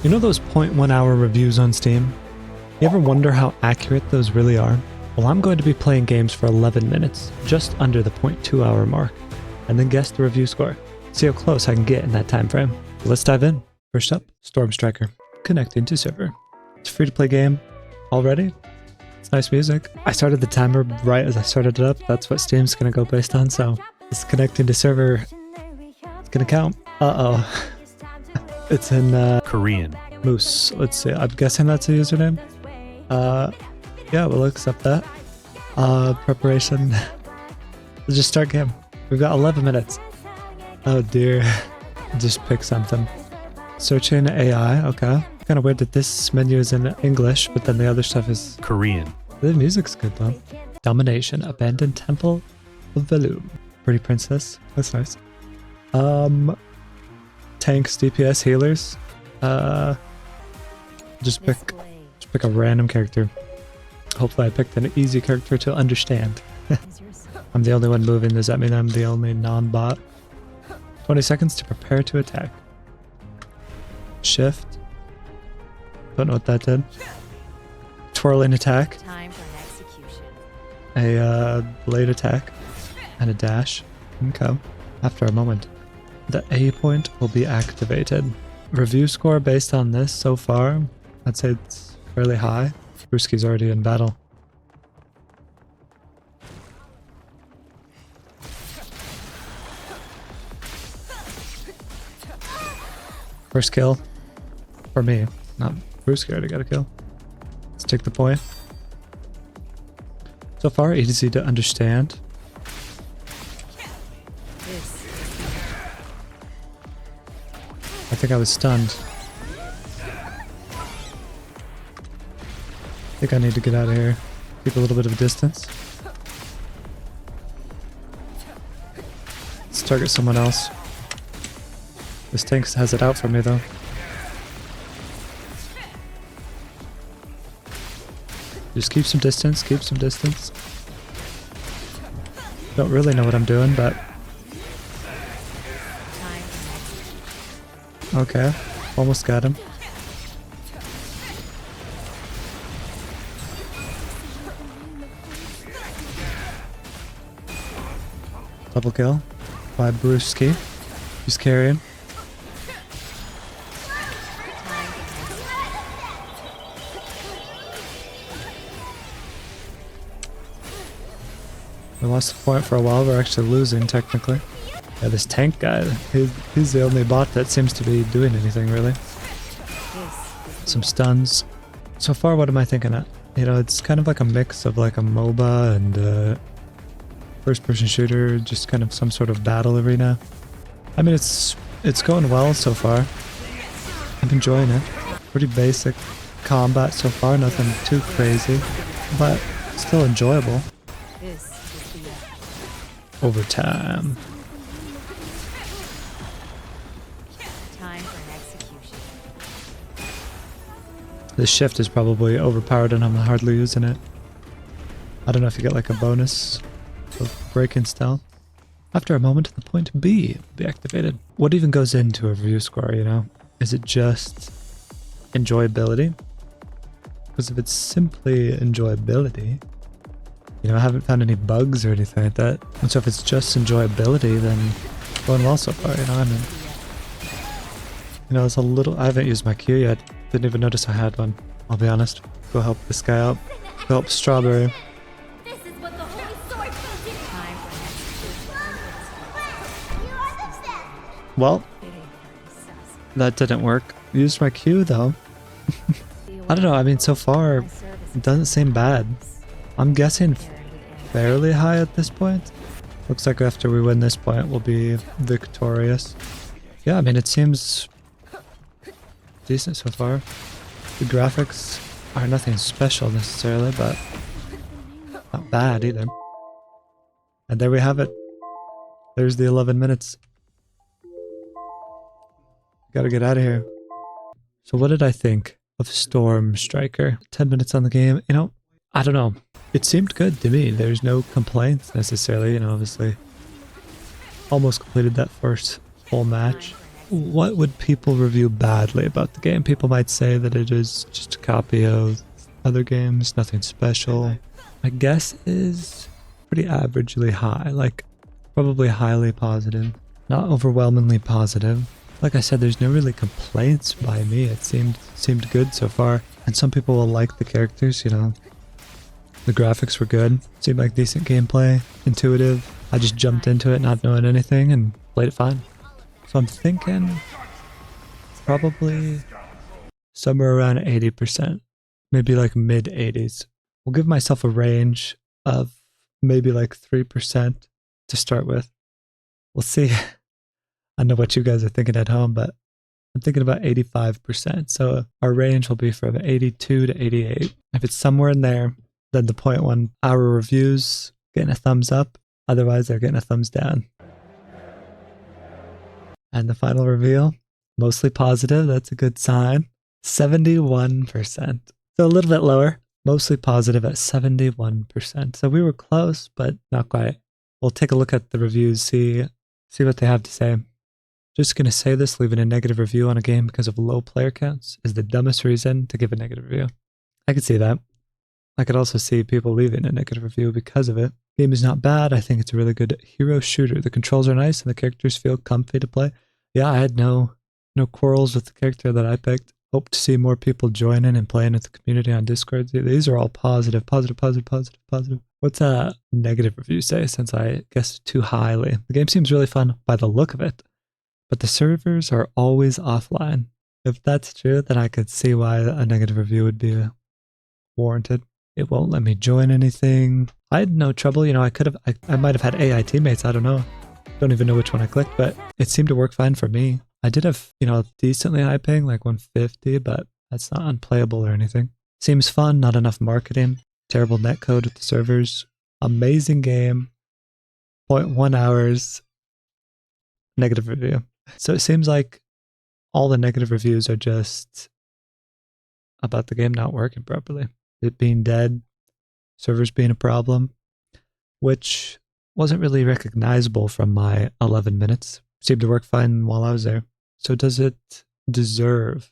You know those 0.1 hour reviews on Steam? You ever wonder how accurate those really are? Well, I'm going to be playing games for 11 minutes, just under the 0.2 hour mark, and then guess the review score. See how close I can get in that time frame. Let's dive in. First up, Storm Striker, connecting to server. It's a free-to-play game already. It's nice music. I started the timer right as I started it up. That's what Steam's gonna go based on, so it's connecting to server. It's gonna count. Uh-oh. It's in Korean. Moose. Let's see. I'm guessing that's a username. Yeah, we'll accept that. Preparation. Let's just start game. We've got 11 minutes. Oh dear. Just pick something. Searching AI. Okay. Kind of weird that this menu is in English, but then the other stuff is Korean. The music's good though. Domination. Abandoned Temple of Velum. Pretty Princess. That's nice. Tanks, DPS, healers. Just pick a random character. Hopefully I picked an easy character to understand. I'm the only one moving. Does that mean I'm the only non-bot? 20 seconds to prepare to attack. Shift. Don't know what that did. Twirling attack. Time for an execution. A blade attack. And a dash. Okay. After a moment, the A point will be activated. Review score based on this so far, I'd say it's fairly high. Brewski's already in battle. First kill for me. Not Brewski already got a kill. Let's take the point. So far, easy to understand. I think I was stunned. I think I need to get out of here. Keep a little bit of a distance. Let's target someone else. This tank has it out for me though. Just keep some distance, keep some distance. Don't really know what I'm doing, but... Okay, almost got him. Double kill by Brewski. He's carrying. We lost the point for a while. We're actually losing technically. Yeah, this tank guy, he's the only bot that seems to be doing anything really. Some stuns. So far, what am I thinking of? You know, it's kind of like a mix of like a MOBA and first-person shooter, just kind of some sort of battle arena. I mean, it's going well so far. I'm enjoying it. Pretty basic combat so far, nothing too crazy, but still enjoyable. Overtime. This shift is probably overpowered and I'm hardly using it. I don't know if you get like a bonus of break-in stealth. After a moment, the point B will be activated. What even goes into a review score, you know? Is it just enjoyability? Because if it's simply enjoyability, you know, I haven't found any bugs or anything like that. And so if it's just enjoyability, then it's going well so far, you know? I mean, you know, it's a little... I haven't used my Q yet. Didn't even notice I had one, I'll be honest. Go help this guy out. Go help Strawberry. Well, that didn't work. Used my Q though. I don't know, I mean so far, it doesn't seem bad. I'm guessing fairly high at this point. Looks like after we win this point, we'll be victorious. Yeah, I mean it seems decent so far. The graphics are nothing special necessarily, but not bad either. And there we have it. There's the 11 minutes. Gotta get out of here. So what did I think of Storm Striker? 10 minutes on the game. You know, I don't know. It seemed good to me. There's no complaints necessarily, you know, obviously. Almost completed that first full match. what would people review badly about the game? People might say that it is just a copy of other games, nothing special. My guess is pretty averagely high, like probably highly positive, not overwhelmingly positive. Like I said, there's no really complaints by me. It seemed good so far. And some people will like the characters, you know. The graphics were good. Seemed like decent gameplay, intuitive. I just jumped into it not knowing anything and played it fine. So I'm thinking probably somewhere around 80%. Maybe like mid 80s. We'll give myself a range of maybe like 3% to start with. We'll see. I know what you guys are thinking at home, but I'm thinking about 85%. So our range will be from 82 to 88. If it's somewhere in there, then the 0.1 hour reviews getting a thumbs up. Otherwise, they're getting a thumbs down. And the final reveal, mostly positive. That's a good sign. 71%. So a little bit lower. Mostly positive at 71%. So we were close, but not quite. We'll take a look at the reviews, see what they have to say. Just gonna say this, leaving a negative review on a game because of low player counts is the dumbest reason to give a negative review. I could see that. I could also see people leaving a negative review because of it. Game is not bad. I think it's a really good hero shooter. The controls are nice and the characters feel comfy to play. Yeah, I had no quarrels with the character that I picked. Hope to see more people joining and playing with the community on Discord. These are all positive. What's a negative review say, since I guessed too highly? The game seems really fun by the look of it, but the servers are always offline. If that's true, then I could see why a negative review would be warranted. It won't let me join anything. I had no trouble, you know, I might have had AI teammates, I don't know. Don't even know which one I clicked, but it seemed to work fine for me. I did have, you know, decently high ping, like 150, but that's not unplayable or anything. Seems fun, not enough marketing. Terrible netcode with the servers. Amazing game. 0.1 hours. Negative review. So it seems like all the negative reviews are just about the game not working properly. It being dead, servers being a problem, which wasn't really recognizable from my 11 minutes. Seemed to work fine while I was there. So does it deserve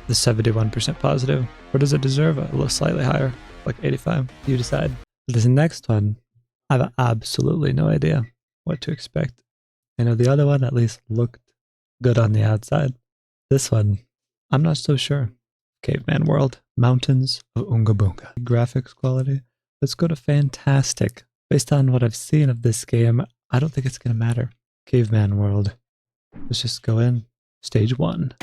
the 71% positive? Or does it deserve a little slightly higher, like 85? You decide. This next one, I have absolutely no idea what to expect. You know, the other one at least looked good on the outside. This one, I'm not so sure. Caveman World, Mountains of Unga Boonga. Graphics quality, let's go to fantastic. Based on what I've seen of this game, I don't think it's going to matter. Caveman World. Let's just go in. Stage 1.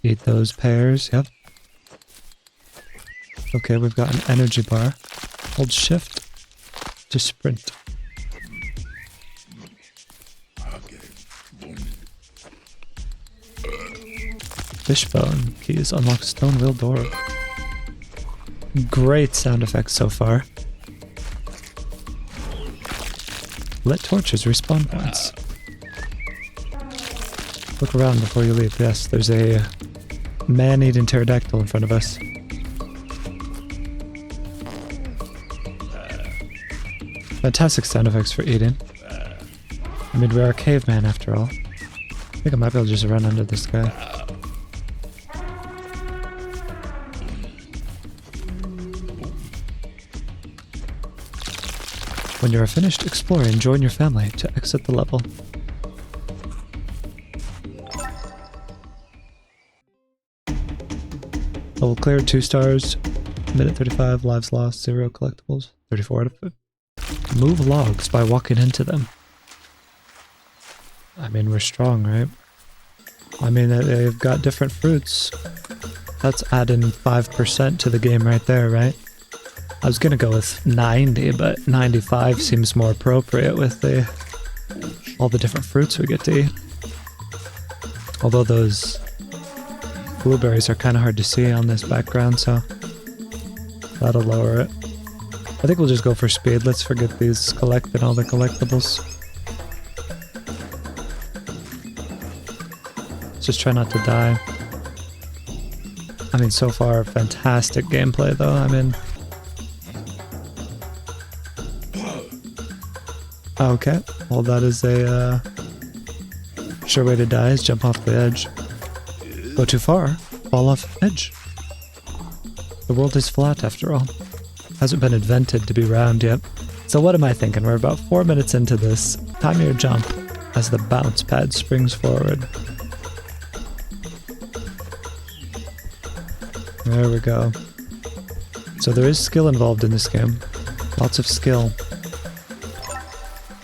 Eat those pears, yep. Okay, we've got an energy bar. Hold shift to sprint. Fishbone. Keys unlock stone wheel door. Great sound effects so far. Lit torches respawn points. Look around before you leave. Yes, there's a man-eating pterodactyl in front of us. Fantastic sound effects for eating. I mean, we are a caveman after all. I think I might be able to just run under this guy. When you are finished exploring, join your family to exit the level. Level cleared, 2 stars. Minute 35, lives lost, 0 collectibles. 34 out of 50. Move logs by walking into them. I mean, we're strong, right? I mean, they've got different fruits. That's adding 5% to the game right there, right? I was gonna go with 90, but 95 seems more appropriate with all the different fruits we get to eat. Although those blueberries are kind of hard to see on this background, so that'll lower it. I think we'll just go for speed. Let's forget these collecting all the collectibles. Let's just try not to die. I mean, so far, fantastic gameplay though. I mean, Okay, well that is a sure way to die is jump off the edge. Go too far, fall off the edge. The world is flat after all. Hasn't been invented to be round yet. So what am I thinking? We're about 4 minutes into this. Time your jump as the bounce pad springs forward. There we go. So there is skill involved in this game. Lots of skill.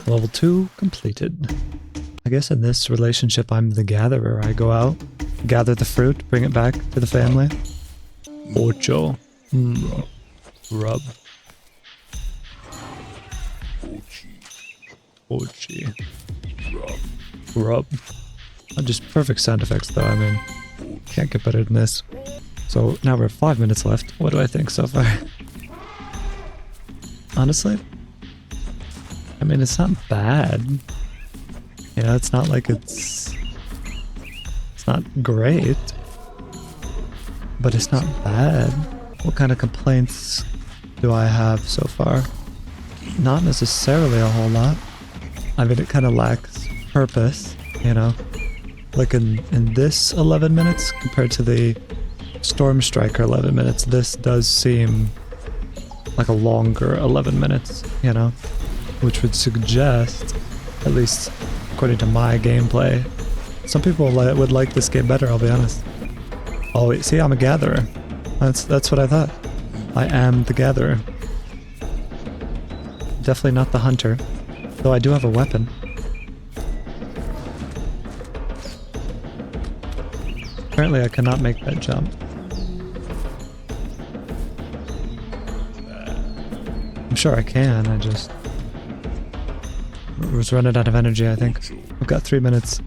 Level 2 completed. I guess in this relationship I'm the gatherer. I go out, gather the fruit, bring it back to the family. Ocho. Rub. Ochi. Rub. Just perfect sound effects though, I mean, can't get better than this. So now we're 5 minutes left. What do I think so far? Honestly, I mean, it's not bad. You know, it's not like it's not great, but it's not bad. What kind of complaints do I have so far? Not necessarily a whole lot. I mean, it kind of lacks purpose, you know? Like in this 11 minutes compared to the Storm Striker 11 minutes, this does seem like a longer 11 minutes, you know? Which would suggest, at least according to my gameplay, some people would like this game better, I'll be honest. Oh, wait, see, I'm a gatherer. That's what I thought. I am the gatherer. Definitely not the hunter, though I do have a weapon. Apparently I cannot make that jump. I'm sure I can, I just was running out of energy, I think. I've got 3 minutes,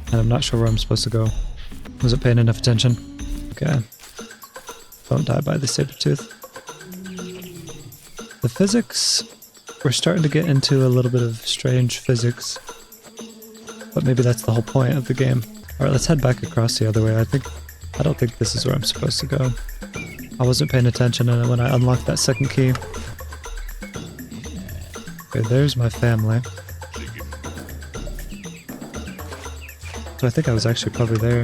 and I'm not sure where I'm supposed to go. Was it paying enough attention? Okay. Don't die by the saber tooth. The physics, we're starting to get into a little bit of strange physics, but maybe that's the whole point of the game. Alright, let's head back across the other way. I don't think this is where I'm supposed to go. I wasn't paying attention, and when I unlocked that second key... Okay, there's my family. So I think I was actually probably there.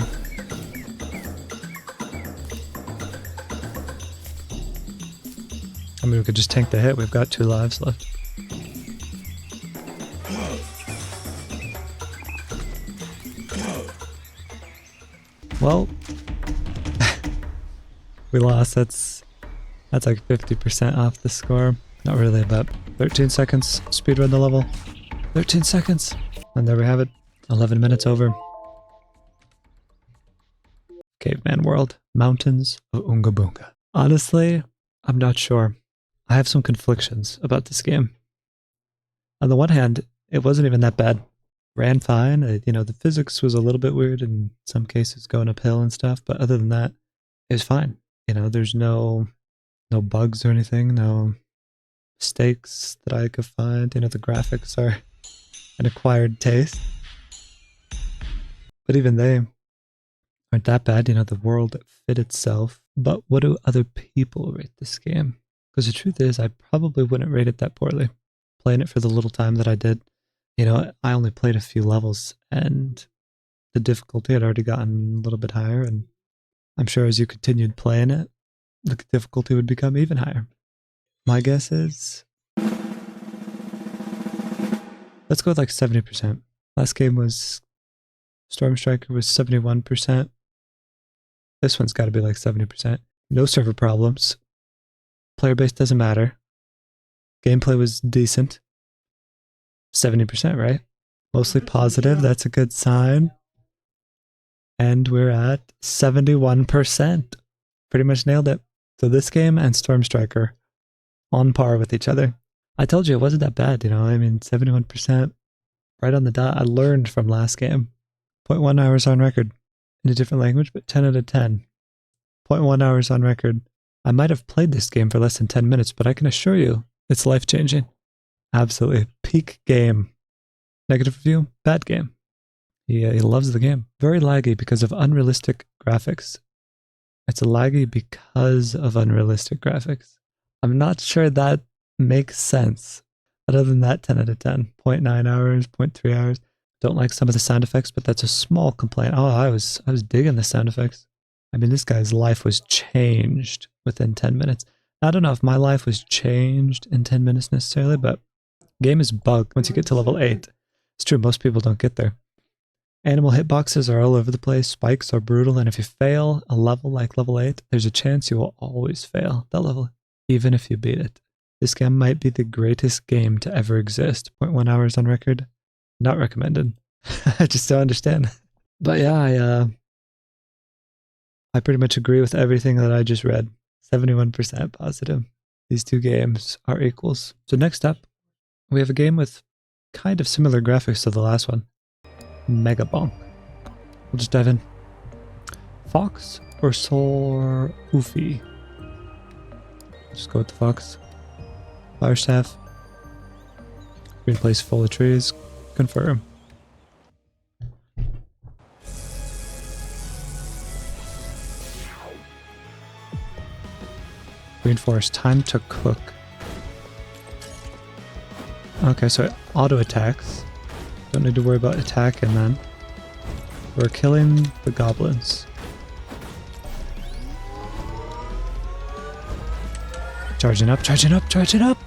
I mean, we could just tank the hit. We've got 2 lives left. Well, we lost. That's like 50% off the score. Not really, but 13 seconds. Speedrun the level. 13 seconds. And there we have it. 11 minutes over. Caveman World. Mountains of Unga Boonga. Honestly, I'm not sure. I have some conflictions about this game. On the one hand, it wasn't even that bad. Ran fine. You know, the physics was a little bit weird in some cases, going uphill and stuff, but other than that, it was fine. You know, there's no bugs or anything, no mistakes that I could find. You know, the graphics are an acquired taste. But even they aren't that bad. You know, the world fit itself. But what do other people rate this game? Because the truth is, I probably wouldn't rate it that poorly. Playing it for the little time that I did. You know, I only played a few levels, and the difficulty had already gotten a little bit higher, and I'm sure as you continued playing it, the difficulty would become even higher. My guess is... let's go with like 70%. Last game was... Storm Striker was 71%. This one's got to be like 70%. No server problems. Player base doesn't matter. Gameplay was decent. 70%, right? Mostly positive, that's a good sign. And we're at 71%. Pretty much nailed it. So this game and Storm Striker on par with each other. I told you it wasn't that bad, you know, I mean 71%. Right on the dot. I learned from last game. 0.1 hours on record. In a different language, but 10 out of 10. 0.1 hours on record. I might have played this game for less than 10 minutes, but I can assure you it's life-changing. Absolutely. Peak game. Negative review? Bad game. He loves the game. Very laggy because of unrealistic graphics. It's laggy because of unrealistic graphics. I'm not sure that makes sense. Other than that, 10 out of 10. 0.9 hours, 0.3 hours. Don't like some of the sound effects, but that's a small complaint. Oh, I was digging the sound effects. I mean, this guy's life was changed within 10 minutes. I don't know if my life was changed in 10 minutes necessarily, but game is bugged once you get to level 8. It's true, most people don't get there. Animal hitboxes are all over the place, spikes are brutal, and if you fail a level like level 8, there's a chance you will always fail that level, even if you beat it. This game might be the greatest game to ever exist. 0.1 hours on record. Not recommended. I just don't understand. But yeah, I pretty much agree with everything that I just read. 71% positive. These two games are equals. So next up, we have a game with kind of similar graphics to the last one. Megabonk. We'll just dive in. Fox or Sor Ufi? Just go with the fox. Fire staff. Green place full of trees. Confirm. Green forest. Time to cook. Okay, so it auto attacks. Don't need to worry about attacking then. We're killing the goblins. Charging up, charging up, charging up!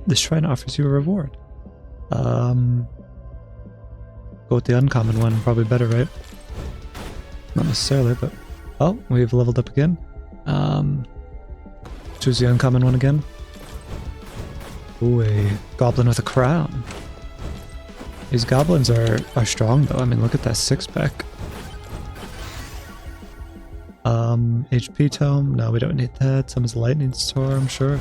The shrine offers you a reward. Go with the uncommon one, probably better, right? Not necessarily, but... Oh, we've leveled up again. Choose the uncommon one again. Ooh, a goblin with a crown. These goblins are strong though. I mean, look at that six-pack. HP tome. No, we don't need that. Summons lightning storm, sure.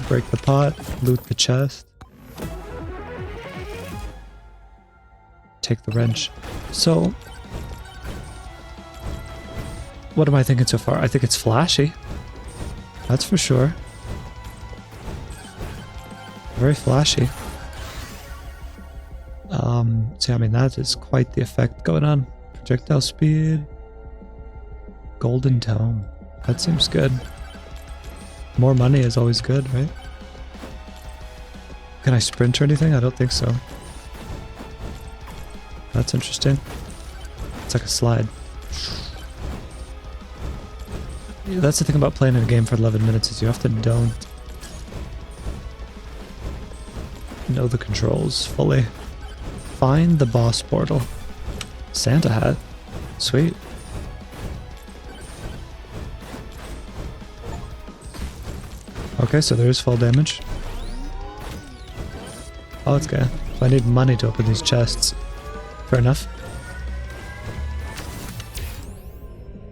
Break the pot. Loot the chest. Take the wrench. So, what am I thinking so far? I think it's flashy. That's for sure. Very flashy. See, I mean, that is quite the effect going on. Projectile speed. Golden tome. That seems good. More money is always good, right? Can I sprint or anything? I don't think so. That's interesting. It's like a slide. Yeah, that's the thing about playing in a game for 11 minutes is you often don't know the controls fully. Find the boss portal. Santa hat. Sweet. Okay, so there is fall damage. Oh, it's good. I need money to open these chests. Fair enough.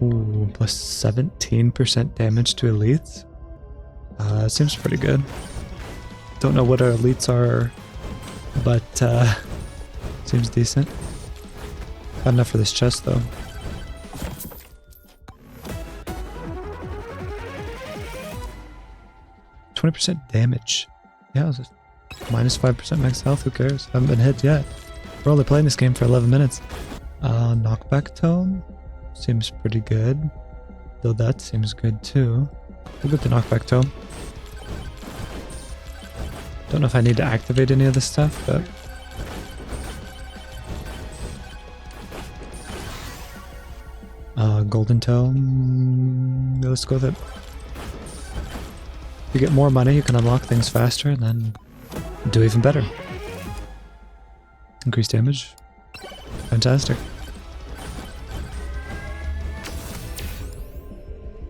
Ooh, plus 17% damage to elites. Seems pretty good. Don't know what our elites are, but seems decent. Not enough for this chest though. %20 damage. Yeah, it was minus 5% max health. Who cares? Haven't been hit yet. We're only playing this game for 11 minutes. Knockback tome seems pretty good. Though that seems good too. We'll get the knockback tome. Don't know if I need to activate any of this stuff, but... golden tome... Let's go with it. If you get more money, you can unlock things faster and then do even better. Increase damage. Fantastic.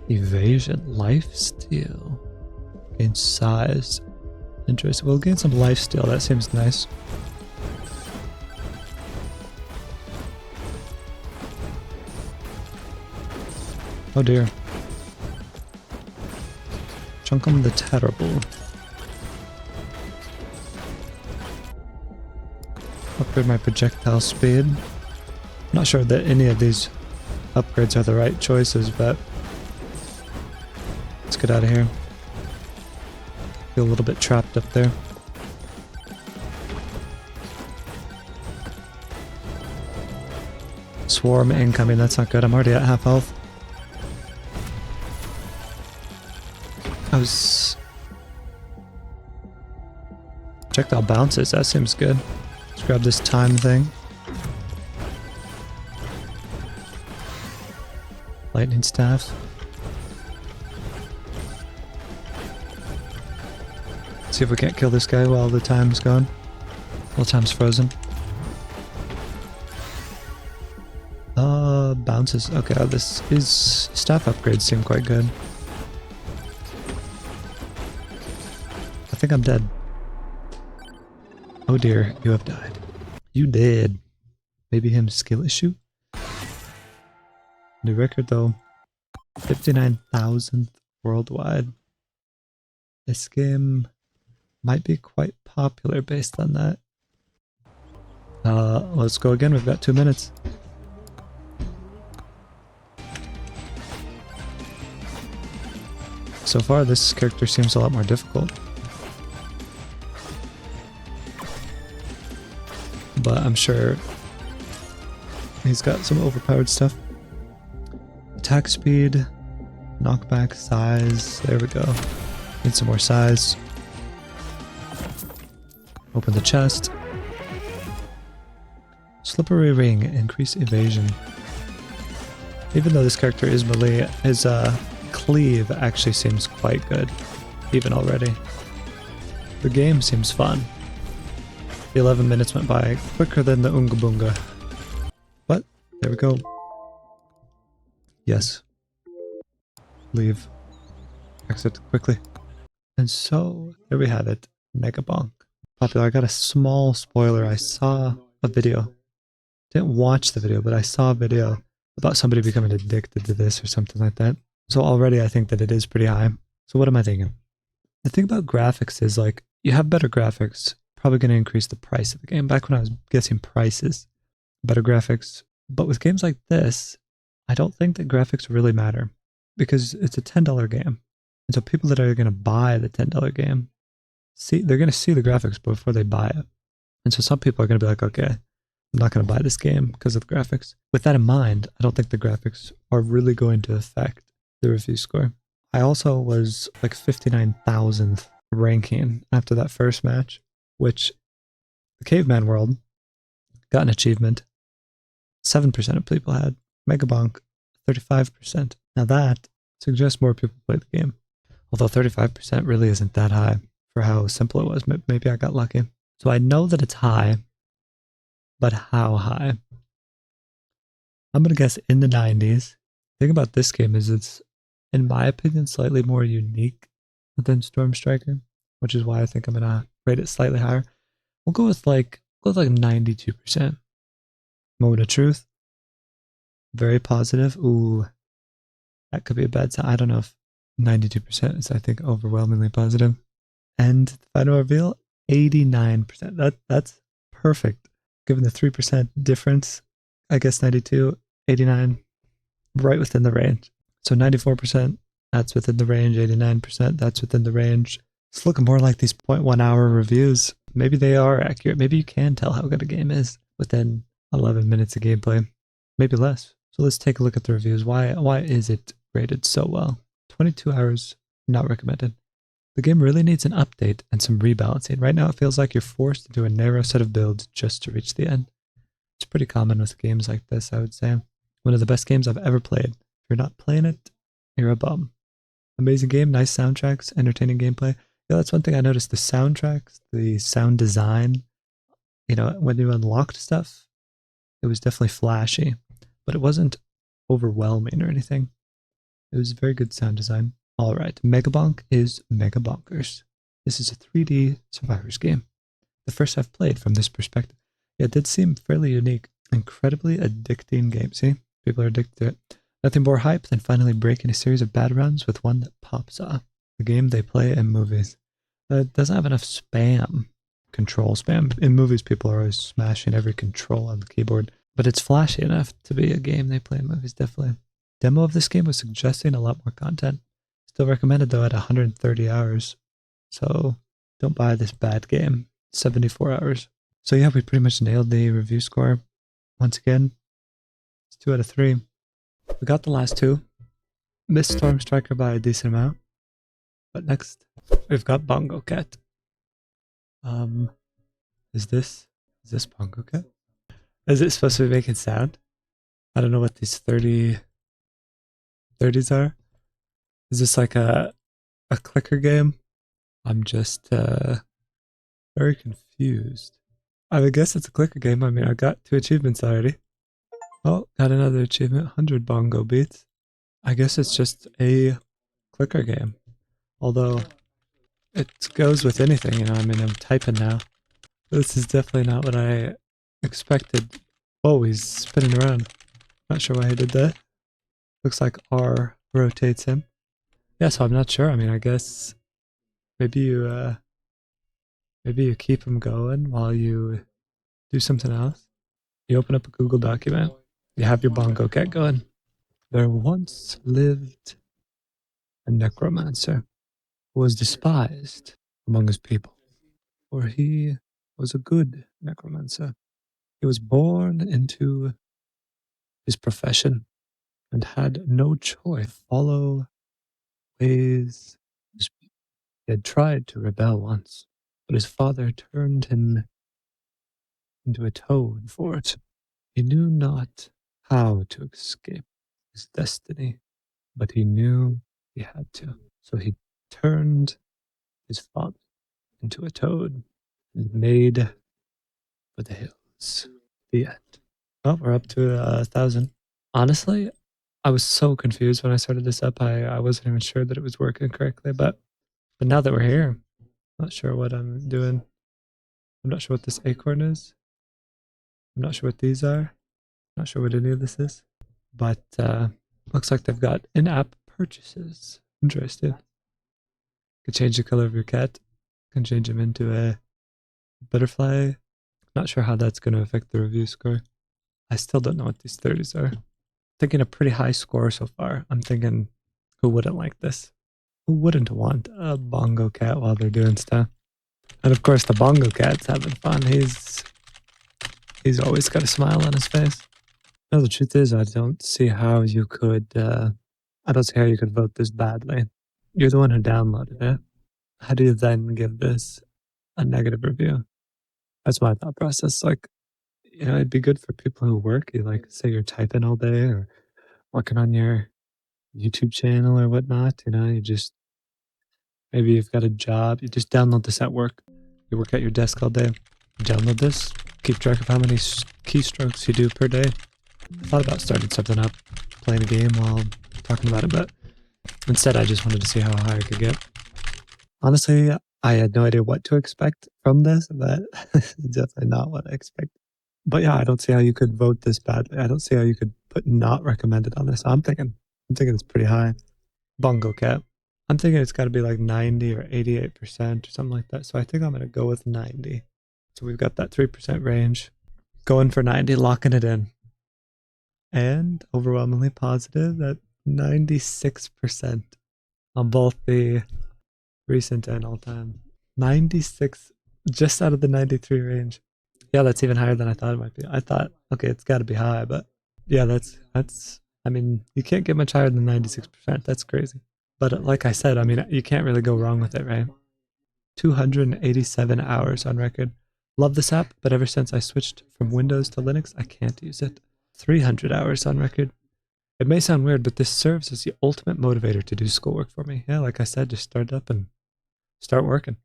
Evasion. Lifesteal. Gain size. Interesting. We'll gain some lifesteal. That seems nice. Oh dear. Chunkum the Terrible. Upgrade my projectile speed. Not sure that any of these upgrades are the right choices, but let's get out of here. Feel a little bit trapped up there. Swarm incoming, that's not good. I'm already at half health. I was... Projectile bounces, that seems good. Let's grab this time thing. Lightning staff. See if we can't kill this guy while the time's gone. While time's frozen. Bounces. Okay, his staff upgrades seem quite good. I think I'm dead. Oh dear, you have died. You did. Maybe him skill issue? New record though. 59,000th worldwide. This game might be quite popular based on that. Let's go again. We've got 2 minutes. So far, this character seems a lot more difficult. But I'm sure he's got some overpowered stuff. Attack speed, knockback, size. There we go. Need some more size. Open the chest. Slippery ring, increase evasion. Even though this character is melee, his cleave actually seems quite good, even already. The game seems fun. The 11 minutes went by quicker than the Unga Boonga. But, there we go. Yes. Leave. Exit quickly. And so, there we have it. Megabonk. Popular. I got a small spoiler. I saw a video. Didn't watch the video, but I saw a video about somebody becoming addicted to this or something like that. So already I think that it is pretty high. So what am I thinking? The thing about graphics is like, you have better graphics, probably going to increase the price of the game. Back when I was guessing prices, better graphics. But with games like this, I don't think that graphics really matter because it's a $10 game. And so people that are going to buy the $10 game, they're going to see the graphics before they buy it. And so some people are going to be like, okay, I'm not going to buy this game because of the graphics. With that in mind, I don't think the graphics are really going to affect the review score. I also was like 59,000th ranking after that first match, which the Caveman World got an achievement. 7% of people had. Megabonk, 35%. Now that suggests more people played the game. Although 35% really isn't that high for how simple it was. Maybe I got lucky. So I know that it's high, but how high? I'm going to guess in the 90s. The thing about this game is it's, in my opinion, slightly more unique than Storm Striker, which is why I think I'm going to rate it slightly higher. We'll go with like 92%. Moment of truth. Very positive. Ooh, that could be a bad sign. I don't know if 92% is, I think, overwhelmingly positive. And the final reveal, 89%. That's perfect. Given the 3% difference, I guess 92, 89, right within the range. So 94%, that's within the range. 89%, that's within the range. It's looking more like these 0.1 hour reviews. Maybe they are accurate. Maybe you can tell how good a game is within 11 minutes of gameplay. Maybe less. So let's take a look at the reviews. Why is it rated so well? 22 hours, not recommended. The game really needs an update and some rebalancing. Right now it feels like you're forced to do a narrow set of builds just to reach the end. It's pretty common with games like this, I would say. One of the best games I've ever played. If you're not playing it, you're a bum. Amazing game, nice soundtracks, entertaining gameplay. Yeah, that's one thing I noticed. The soundtracks, the sound design, when you unlocked stuff, it was definitely flashy, but it wasn't overwhelming or anything. It was very good sound design. All right, Megabonk is Mega Bonkers. This is a 3D survivors game. The first I've played from this perspective. Yeah, it did seem fairly unique. Incredibly addicting game. See? People are addicted to it. Nothing more hype than finally breaking a series of bad runs with one that pops off. The game they play in movies. It doesn't have enough spam. Control spam. In movies, people are always smashing every control on the keyboard. But it's flashy enough to be a game they play in movies, definitely. Demo of this game was suggesting a lot more content. Still recommended though at 130 hours. So don't buy this bad game. 74 hours. So yeah, we pretty much nailed the review score. Once again, it's 2 out of 3. We got the last two. Missed Storm Striker by a decent amount. But next, we've got Bongo Cat. Is this Bongo Cat? Is it supposed to be making sound? I don't know what these 30s are. Is this like a clicker game? I'm just very confused. I would guess it's a clicker game. I mean, I got 2 achievements already. Oh, got another achievement, 100 bongo beats. I guess it's just a clicker game. Although, it goes with anything, you know, I mean, I'm typing now. This is definitely not what I expected. Oh, he's spinning around. Not sure why he did that. Looks like R rotates him. Yeah, so I'm not sure. I mean, I guess maybe you keep him going while you do something else. You open up a Google document. You have your Bongo Cat going. There once lived a necromancer who was despised among his people, for he was a good necromancer. He was born into his profession and had no choice to follow ways. He had tried to rebel once, but his father turned him into a toad for it. He knew not how to escape his destiny, but he knew he had to. So he turned his father into a toad and made for the hills. The end. Oh, we're up to 1,000. Honestly, I was so confused when I started this up. I wasn't even sure that it was working correctly, but now that we're here, I'm not sure what I'm doing. I'm not sure what this acorn is. I'm not sure what these are. Not sure what any of this is. But looks like they've got in-app purchases. Interesting. Could change the color of your cat. Can change him into a butterfly. Not sure how that's going to affect the review score. I still don't know what these 30s are. Thinking a pretty high score so far. I'm thinking, who wouldn't like this? Who wouldn't want a Bongo Cat while they're doing stuff? And of course, the Bongo Cat's having fun. He's always got a smile on his face. No, the truth is, I don't see how you could. I don't see how you could vote this badly. You're the one who downloaded it. How do you then give this a negative review? That's my thought process. Like, you know, it'd be good for people who work. You like, say you're typing all day or working on your YouTube channel or whatnot. You know, you just maybe you've got a job. You just download this at work. You work at your desk all day. You download this. Keep track of how many keystrokes you do per day. I thought about starting something up, playing a game while talking about it, but instead I just wanted to see how high I could get. Honestly, I had no idea what to expect from this, but it's definitely not what I expected. But yeah, I don't see how you could vote this badly. I don't see how you could put not recommended on this. I'm thinking it's pretty high. Bongo Cat. I'm thinking it's got to be like 90 or 88% or something like that. So I think I'm going to go with 90. So we've got that 3% range. Going for 90, locking it in. And overwhelmingly positive at 96% on both the recent and all time. 96, just out of the 93 range. Yeah, that's even higher than I thought it might be. I thought, okay, it's got to be high, but yeah, that's, I mean, you can't get much higher than 96%. That's crazy. But like I said, I mean, you can't really go wrong with it, right? 287 hours on record. Love this app, but ever since I switched from Windows to Linux, I can't use it. 300 hours on record. It may sound weird, but this serves as the ultimate motivator to do schoolwork for me. Yeah, like I said, just start up and start working.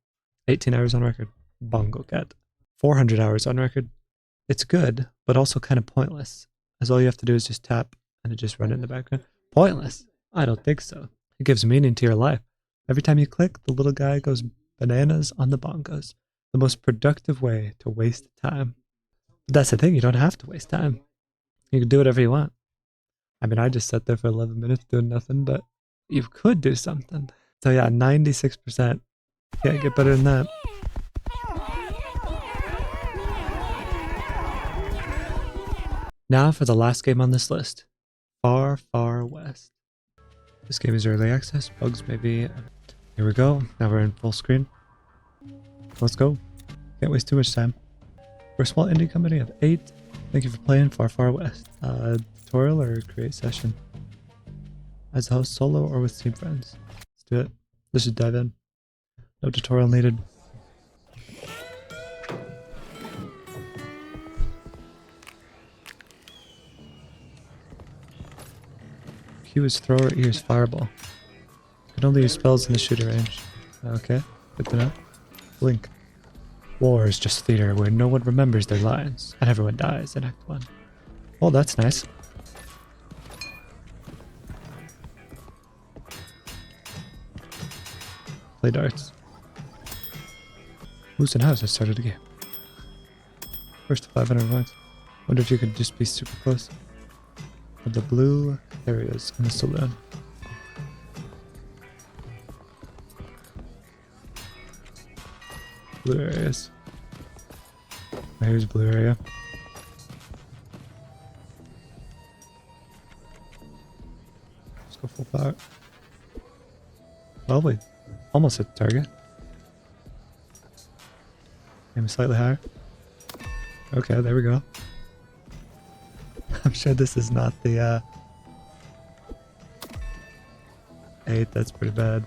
18 hours on record. Bongo Cat. 400 hours on record. It's good, but also kind of pointless, as all you have to do is just tap and it just run in the background. Pointless? I don't think so. It gives meaning to your life. Every time you click, the little guy goes bananas on the bongos. The most productive way to waste time. But that's the thing, you don't have to waste time. You can do whatever you want. I mean, I just sat there for 11 minutes doing nothing, but you could do something. So yeah, 96%. Can't get better than that. Now for the last game on this list. Far, Far West. This game is early access. Bugs maybe. Here we go. Now we're in full screen. Let's go. Can't waste too much time. We're a small indie company of 8. Thank you for playing Far, Far West. Tutorial or create session? As a host, solo or with team friends? Let's do it. Let's just dive in. No tutorial needed. Q is thrower, E is fireball. Can only use spells in the shooter range. Okay, good to know. Blink. War is just theater where no one remembers their lines, and everyone dies in Act 1. Oh, that's nice. Play darts. Moose and House has started a game. First to 500 points. Wonder if you could just be super close. Of the blue areas in the saloon. Blue areas. Here's a blue area. Let's go full power. Well, we almost hit the target. Aim slightly higher. Okay, there we go. I'm sure this is not the 8, that's pretty bad.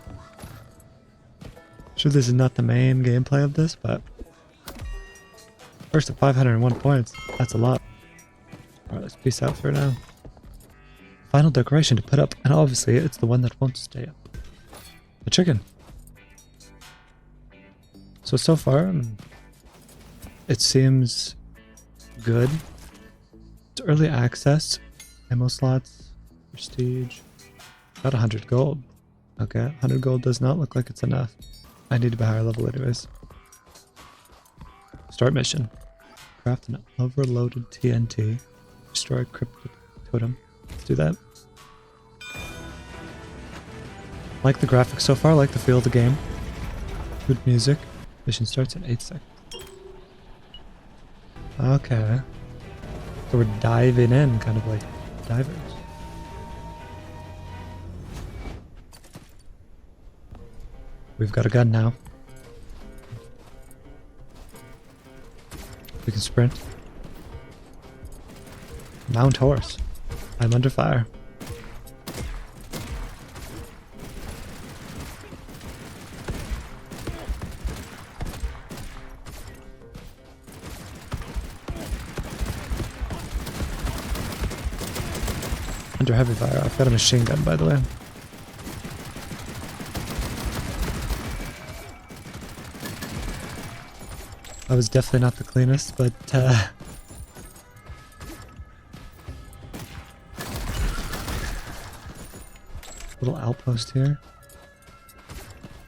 I'm sure this is not the main gameplay of this, but first at 501 points, that's a lot. Alright, let's peace out for now. Final decoration to put up, and obviously it's the one that won't stay up. The chicken. So far, it seems good. It's early access. Ammo slots. Prestige. Got 100 gold. Okay, 100 gold does not look like it's enough. I need to be higher level anyways. Start mission. Craft an overloaded TNT. Destroy cryptic totem. Let's do that. Like the graphics so far, like the feel of the game. Good music. Mission starts in 8 seconds. Okay. So we're diving in, kind of like divers. We've got a gun now. We can sprint. Mount horse. I'm under fire. Under heavy fire. I've got a machine gun, by the way. I was definitely not the cleanest, but little outpost here.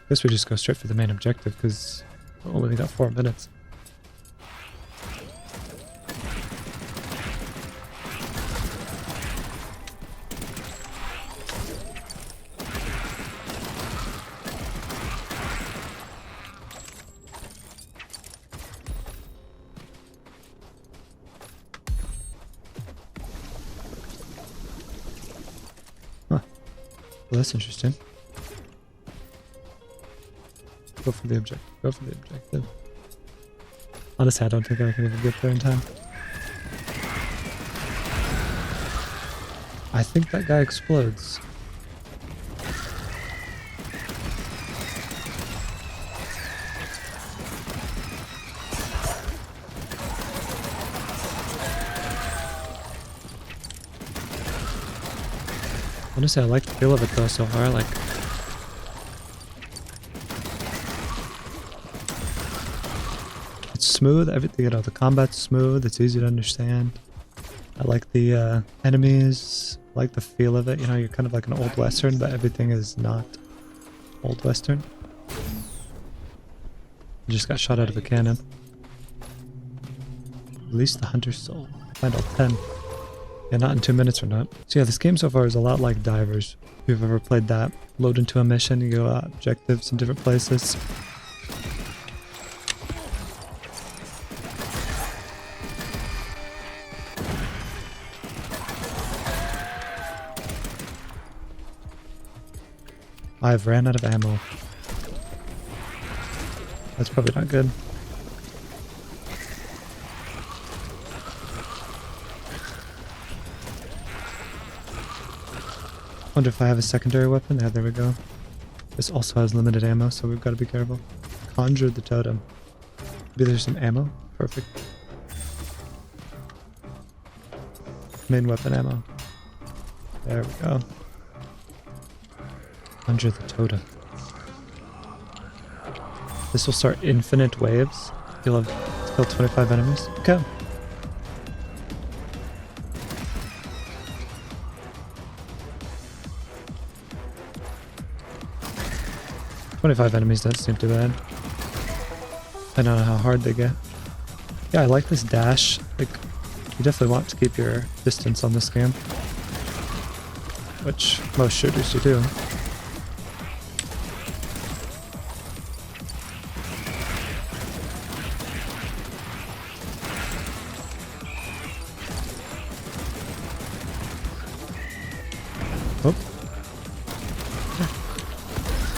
Guess we just go straight for the main objective because we only got 4 minutes. Well, that's interesting. Go for the objective. Go for the objective. Honestly, I don't think I can even get there in time. I think that guy explodes. Honestly, I like the feel of it though so far. Like, it's smooth. Everything, you know, the combat's smooth. It's easy to understand. I like the enemies. I like the feel of it. You know, you're kind of like an old western, but everything is not old western. You just got shot out of a cannon. Release the hunter's soul. Find all 10. Yeah, not in 2 minutes or not. So yeah, this game so far is a lot like Divers. If you've ever played that, load into a mission, you go objectives in different places. I've ran out of ammo. That's probably not good. Wonder if I have a secondary weapon. Yeah, there we go. This also has limited ammo, so we've got to be careful. Conjure the totem. Maybe there's some ammo. Perfect. Main weapon ammo. There we go. Conjure the totem. This will start infinite waves. You'll have killed 25 enemies. Okay. $25 enemies doesn't seem too bad. I don't know how hard they get. Yeah, I like this dash. Like, you definitely want to keep your distance on this game. Which most shooters you do. Oh.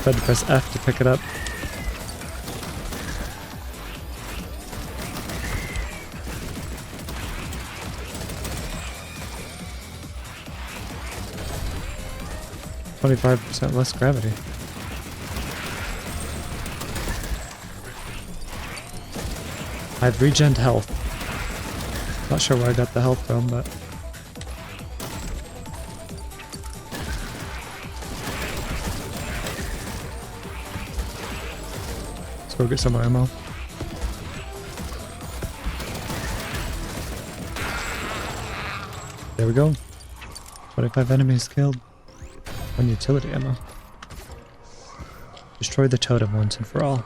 Tried to press F to pick it up. %, less gravity. I have regen health. Not sure where I got the health from, but let's go get some more ammo. There we go. 25 enemies killed. One utility ammo. Destroy the totem once and for all.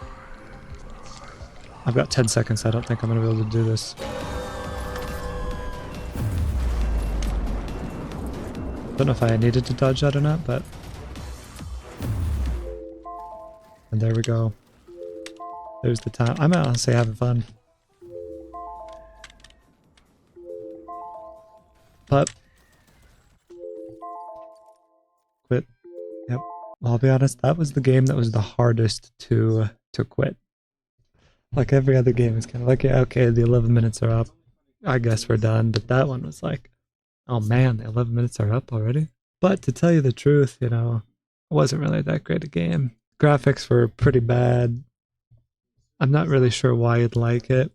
I've got 10 seconds. I don't think I'm going to be able to do this. Don't know if I needed to dodge that or not, but... And there we go. There's the time. I'm honestly having fun. But... Quit. Yep. Well, I'll be honest, that was the game that was the hardest to quit. Like every other game is kind of like, yeah, okay, the 11 minutes are up. I guess we're done. But that one was like, oh man, the 11 minutes are up already? But to tell you the truth, you know, it wasn't really that great a game. Graphics were pretty bad. I'm not really sure why you'd like it.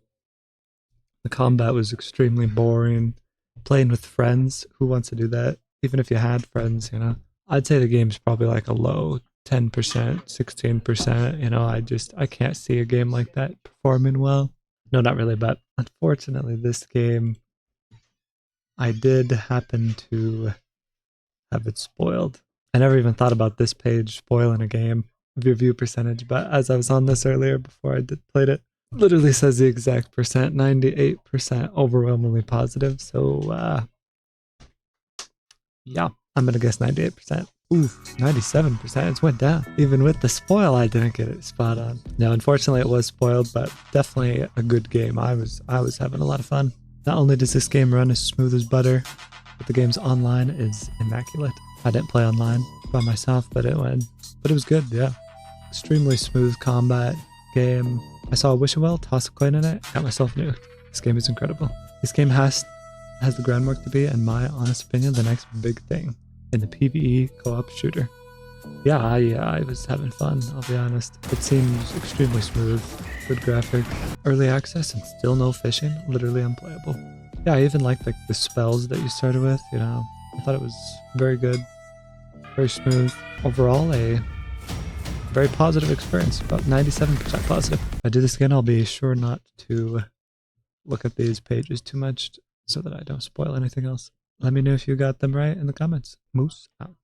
The combat was extremely boring. Playing with friends, who wants to do that? Even if you had friends, you know. I'd say the game's probably like a low 10%, 16%. You know, I can't see a game like that performing well. No, not really, but unfortunately this game, I did happen to have it spoiled. I never even thought about this page spoiling a game, review percentage, but as I was on this earlier before I played it, literally says the exact percent, 98% overwhelmingly positive. So, yeah, I'm gonna guess 98%. Ooh, 97%, it's went down. Even with the spoil, I didn't get it spot on. No, unfortunately it was spoiled, but definitely a good game. I was having a lot of fun. Not only does this game run as smooth as butter, but the game's online is immaculate. I didn't play online by myself, but it was good, yeah. Extremely smooth combat game. I saw a wishing well, toss a coin in it, got myself nuked. This game is incredible. This game has the groundwork to be, in my honest opinion, the next big thing in the PvE co-op shooter. Yeah, I was having fun, I'll be honest. It seems extremely smooth, good graphic, early access and still no fishing, literally unplayable. Yeah, I even liked like the spells that you started with, you know. I thought it was very good, very smooth. Overall, a very positive experience, about 97% positive. If I do this again, I'll be sure not to look at these pages too much so that I don't spoil anything else. Let me know if you got them right in the comments. Moose out.